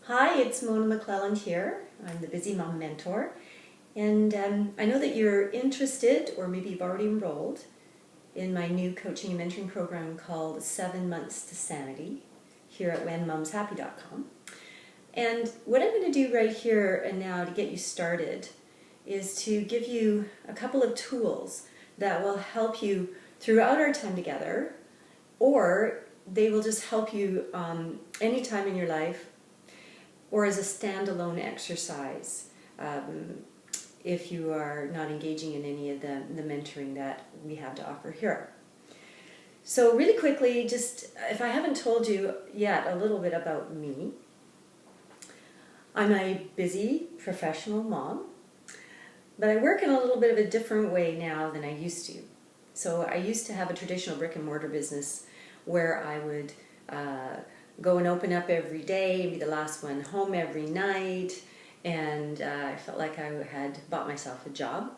Hi, it's Mona McClelland here. I'm the Busy Mom Mentor, and I know that you're interested, or maybe you've already enrolled, in my new coaching and mentoring program called 7 Months to Sanity here at whenmomshappy.com. And what I'm going to do right here and now to get you started is to give you a couple of tools that will help you throughout our time together, or they will just help you anytime in your life, or as a standalone exercise if you are not engaging in any of the mentoring that we have to offer here. So really quickly, just if I haven't told you yet a little bit about me, I'm a busy professional mom, but I work in a little bit of a different way now than I used to. So I used to have a traditional brick and mortar business where I would go and open up every day, be the last one home every night, and I felt like I had bought myself a job.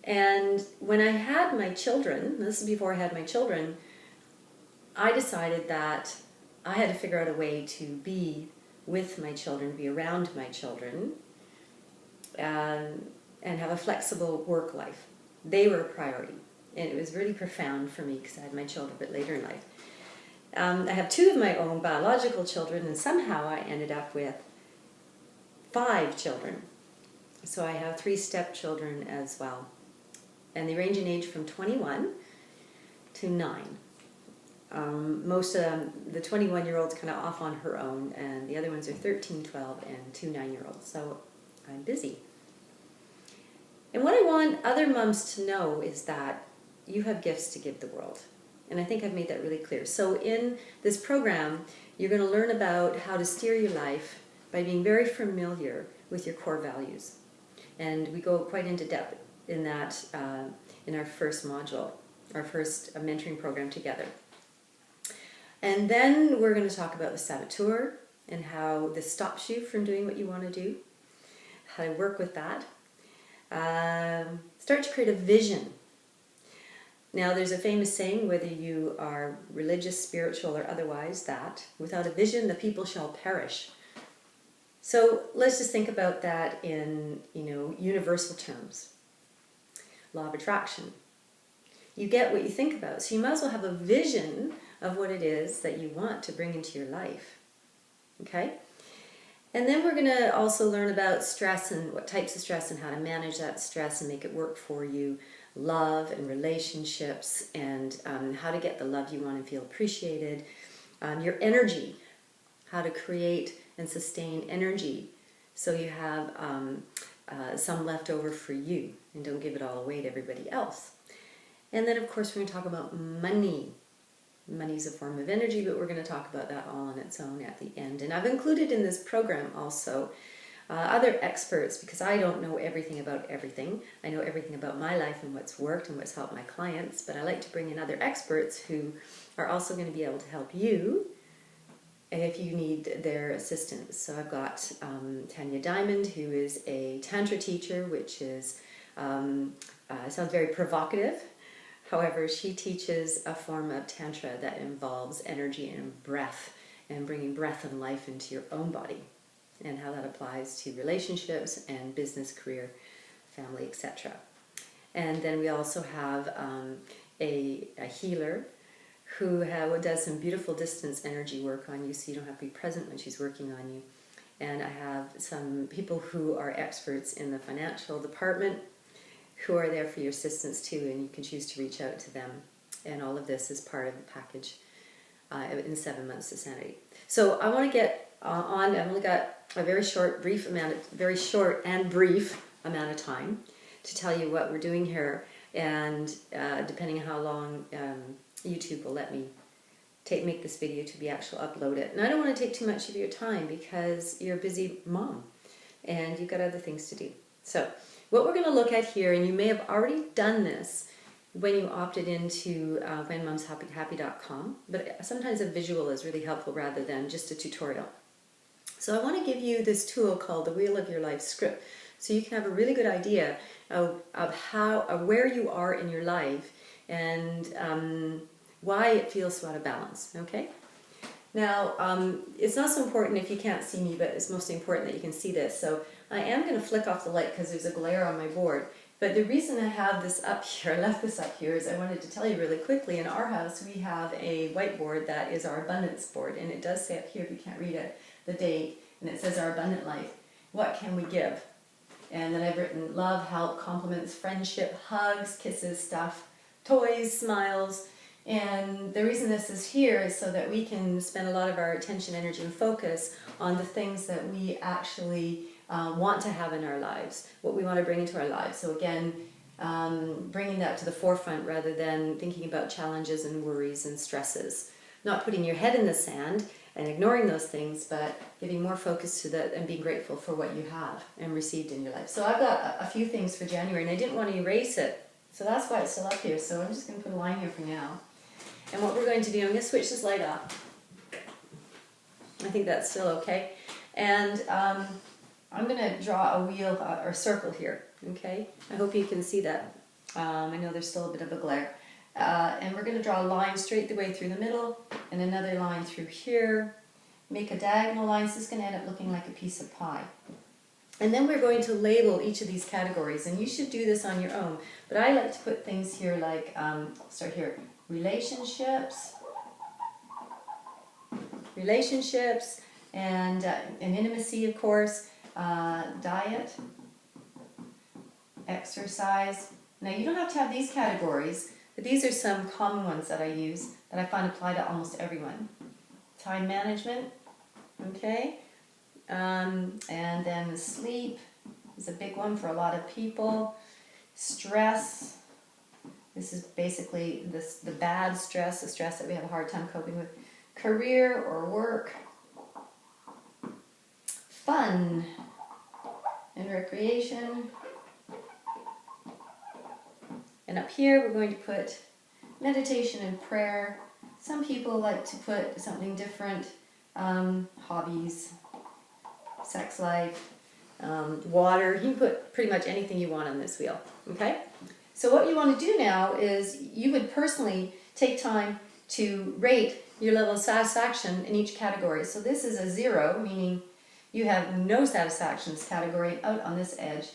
And when I had my children, this is before I had my children, I decided that I had to figure out a way to be with my children, be around my children, and have a flexible work life. They were a priority, and it was really profound for me because I had my children a bit later in life. I have 2 of my own biological children, and somehow I ended up with 5 children. So I have 3 stepchildren as well. And they range in age from 21 to 9. Most of them, the 21-year-old's kind of off on her own, and the other ones are 13, 12, and 2 9-year-olds. So I'm busy. And what I want other moms to know is that you have gifts to give the world. And I think I've made that really clear. So in this program, you're going to learn about how to steer your life by being very familiar with your core values. And we go quite into depth in that in our first module, our first mentoring program together. And then we're going to talk about the saboteur and how this stops you from doing what you want to do, how to work with that. Start to create a vision. Now, there's a famous saying, whether you are religious, spiritual, or otherwise, that without a vision, the people shall perish. So let's just think about that in, universal terms. Law of attraction. You get what you think about. So you might as well have a vision of what it is that you want to bring into your life. Okay? And then we're going to also learn about stress and what types of stress and how to manage that stress and make it work for you. Love and relationships, and how to get the love you want and feel appreciated. Your energy, how to create and sustain energy so you have some left over for you and don't give it all away to everybody else. And then, of course, we're going to talk about money. Money is a form of energy, but we're going to talk about that all on its own at the end. And I've included in this program also other experts, because I don't know everything about everything. I know everything about my life and what's worked and what's helped my clients, but I like to bring in other experts who are also going to be able to help you if you need their assistance. So I've got Tanya Diamond, who is a Tantra teacher, which is sounds very provocative. However, she teaches a form of Tantra that involves energy and breath, and bringing breath and life into your own body, and how that applies to relationships and business, career, family, etc. And then we also have a healer who does some beautiful distance energy work on you, so you don't have to be present when she's working on you. And I have some people who are experts in the financial department who are there for your assistance too, and you can choose to reach out to them. And all of this is part of the package in 7 Months to Sanity. So I want to get on. I've only got a very short and brief amount of time to tell you what we're doing here, and depending on how long YouTube will let me make this video to be actually uploaded. And I don't want to take too much of your time because you're a busy mom and you've got other things to do. So what we're going to look at here, and you may have already done this when you opted into whenmomshappy.com, but sometimes a visual is really helpful rather than just a tutorial. So I want to give you this tool called the Wheel of Your Life Script, so you can have a really good idea of where you are in your life and why it feels so out of balance. Okay? Now, it's not so important if you can't see me, but it's mostly important that you can see this. So I am going to flick off the light because there's a glare on my board. But the reason I have this up here, I left this up here, is I wanted to tell you really quickly, in our house we have a whiteboard that is our abundance board, and it does say up here, if you can't read it, the date, and it says our abundant life. What can we give? And then I've written love, help, compliments, friendship, hugs, kisses, stuff, toys, smiles. And the reason this is here is so that we can spend a lot of our attention, energy, and focus on the things that we actually want to have in our lives, what we want to bring into our lives. So again, bringing that to the forefront rather than thinking about challenges and worries and stresses. Not putting your head in the sand and ignoring those things, but giving more focus to that and being grateful for what you have and received in your life. So I've got a few things for January, and I didn't want to erase it, so that's why it's still up here. So I'm just going to put a line here for now. And what we're going to do, I'm going to switch this light off. I think that's still okay. And I'm going to draw a wheel or a circle here, okay? I hope you can see that. I know there's still a bit of a glare. And we're going to draw a line straight the way through the middle and another line through here. Make a diagonal line. So this is going to end up looking like a piece of pie. And then we're going to label each of these categories. And you should do this on your own. But I like to put things here like, start here, relationships, and intimacy, of course, diet, exercise. Now you don't have to have these categories, but these are some common ones that I use that I find apply to almost everyone. Time management, okay, and then sleep is a big one for a lot of people. Stress. This is basically the bad stress, the stress that we have a hard time coping with. Career or work. Fun and recreation. And up here we're going to put meditation and prayer. Some people like to put something different. Hobbies, sex life, water. You can put pretty much anything you want on this wheel. Okay? So what you want to do now is you would personally take time to rate your level of satisfaction in each category. So this is a 0, meaning you have no satisfaction in this category. Out on this edge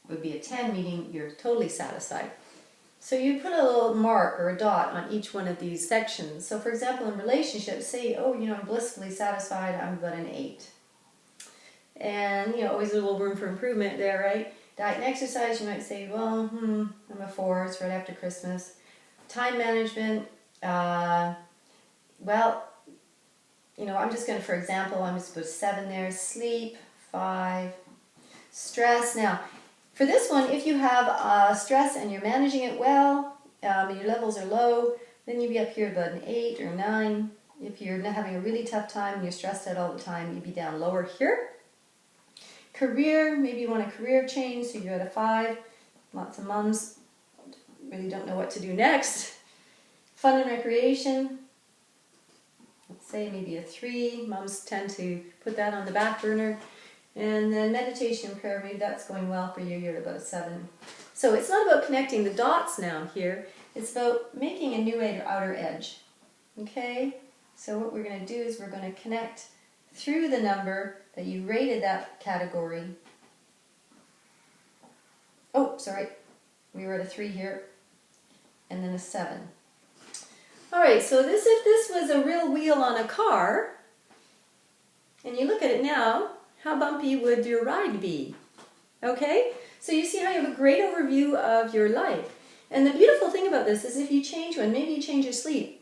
would be a 10, meaning you're totally satisfied. So you put a little mark or a dot on each one of these sections. So for example, in relationships, say, oh, I'm blissfully satisfied, I'm about an 8. And, always a little room for improvement there, right? Diet and exercise, you might say, well, I'm a 4, it's right after Christmas. Time management, I'm just going to, for example, I'm just going to put 7 there. Sleep, 5. Stress. Now, for this one, if you have stress and you're managing it well, your levels are low, then you'd be up here about an 8 or 9. If you're having a really tough time and you're stressed out all the time, you'd be down lower here. Career, maybe you want a career change, so you're at a 5. Lots of mums really don't know what to do next. Fun and recreation, let's say maybe a 3. Mums tend to put that on the back burner. And then meditation and prayer, maybe that's going well for you, you're at about a 7. So it's not about connecting the dots now here, it's about making a new outer edge. Okay? So what we're going to do is we're going to connect through the number that you rated that category. Oh, sorry, we were at a 3 here, and then a 7. Alright, so if this was a real wheel on a car, and you look at it now, how bumpy would your ride be? Okay? So you see how you have a great overview of your life. And the beautiful thing about this is if you change one, maybe you change your sleep,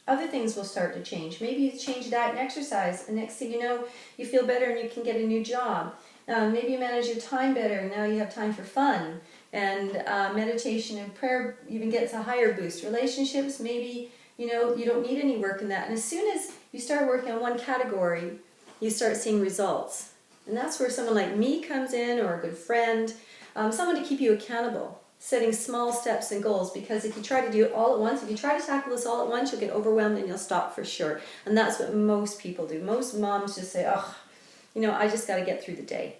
other things will start to change. Maybe you change diet and exercise, and next thing you know, you feel better and you can get a new job. Maybe you manage your time better, and now you have time for fun. And meditation and prayer even gets a higher boost. Relationships, maybe, you don't need any work in that. And as soon as you start working on one category, you start seeing results. And that's where someone like me comes in, or a good friend, someone to keep you accountable. Setting small steps and goals, because if you try to do it all at once, if you try to tackle this all at once, you'll get overwhelmed and you'll stop for sure. And that's what most people do. Most moms just say, oh, I just got to get through the day.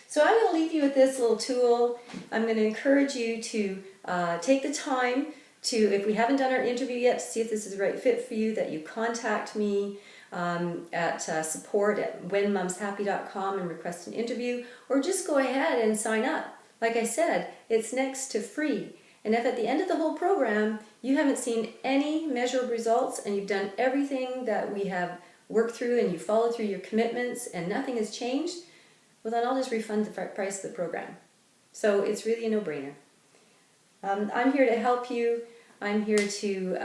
So I'm going to leave you with this little tool. I'm going to encourage you to take the time to, if we haven't done our interview yet, to see if this is the right fit for you, that you contact me. at support at whenmomshappy.com and request an interview, or just go ahead and sign up. Like I said, it's next to free. And if at the end of the whole program you haven't seen any measurable results and you've done everything that we have worked through and you followed through your commitments and nothing has changed, well then I'll just refund the price of the program. So it's really a no-brainer. I'm here to help you. I'm here to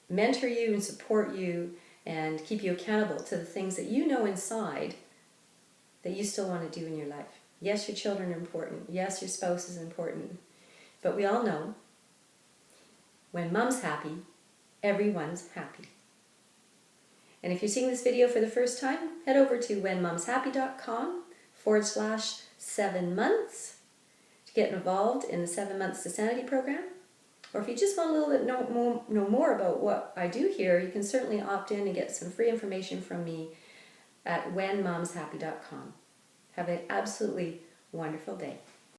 mentor you and support you and keep you accountable to the things that you know inside that you still want to do in your life. Yes, your children are important. Yes, your spouse is important. But we all know when mom's happy, everyone's happy. And if you're seeing this video for the first time, head over to whenmomshappy.com/7 months to get involved in the 7 Months to Sanity program. Or if you just want a little bit know more about what I do here, you can certainly opt in and get some free information from me at whenmomshappy.com. Have an absolutely wonderful day.